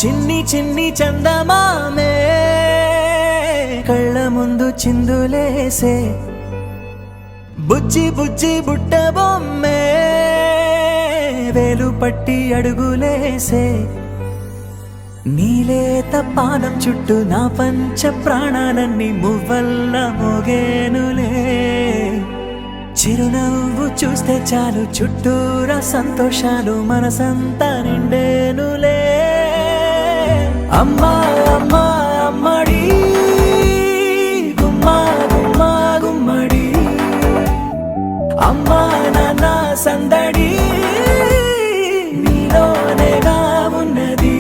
చిన్ని చిన్ని చందమామే కళ్ళ ముందు చిందులేసే బుజ్జి బుజ్జి బుట్ట బొమ్మే వేలు పట్టి అడుగులేసే నీలేత పానం చుట్టూ నా పంచ ప్రాణాలన్నీ మువ్వల్ల మోగేనులే చిరునవ్వు చూస్తే చాలు చుట్టూరా సంతోషాలు మనసంతా నిండేనులే అమ్మా అమ్మా అమ్మడి గుమ్మా గుమ్మా గుమ్మడి అమ్మా నాన్న సందడి నీలోనేగా ఉన్నది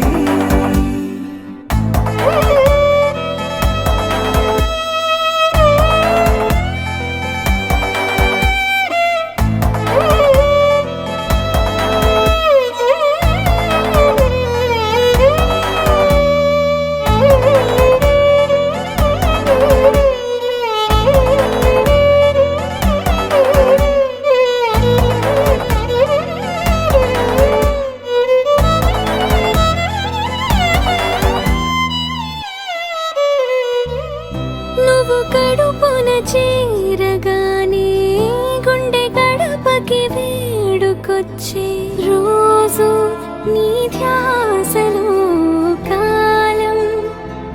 కడుపున చేరగానే గుండె గడపకి వేడుకొచ్చే రోజు నీ ధ్యాసలో కాలం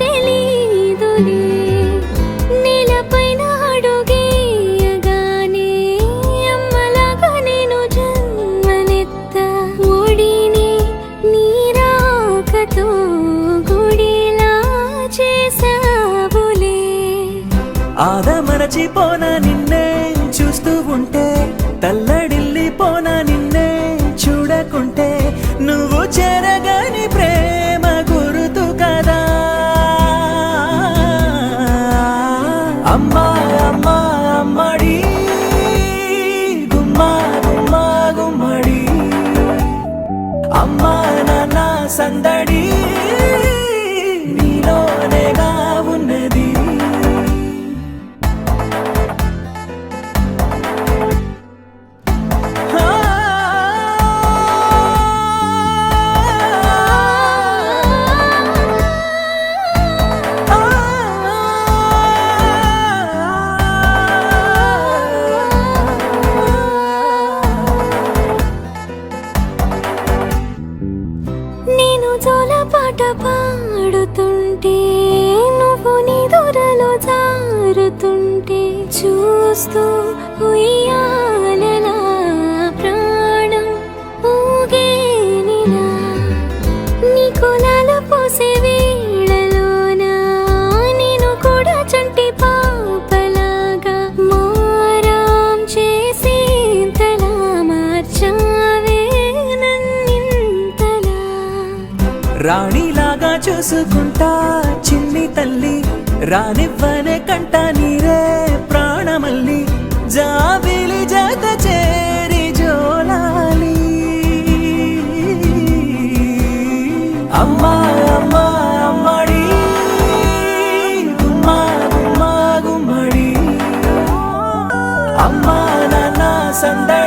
తెలీదులే నేలపైన అడుగేయగానే అమ్మలాగా నేను జన్మనెత్త ఒడిని నీ రాకతో గుడిలా చేసావులే ఆదమరచిపోనా నిన్నే చూస్తూ ఉంటే తల్లడిల్లిపోనా నిన్నే చూడకుంటే నువ్వు చెరగని ప్రేమ గురుతు కదా అమ్మా అమ్మా అమ్మడి గుమ్మా గుమ్మా గుమ్మడి అమ్మా నాన్న సందడి నీలోనేగా ఉన్నది పాట పాడుతుంటే నువ్వు నీ దూరలో జారుతుంటే చూస్తూ ఉయ్యాలలా ప్రాణం ఊగేనిలా నీ కులాల పోసే వేళలోనా నేను కూడా చంటి పాపలాగా మారాం చేసేంతలా మార్చావే నన్నింతలా రాణిలాగా చూసుకుంటా చిన్ని తల్లి రానివ్వనే కంట నీరే ప్రాణమల్లి జాబిలి జత చేరి జోలాలి అమ్మా అమ్మా అమ్మడి గుమ్మా గుమ్మా గుమ్మడి అమ్మా నాన్న సందడి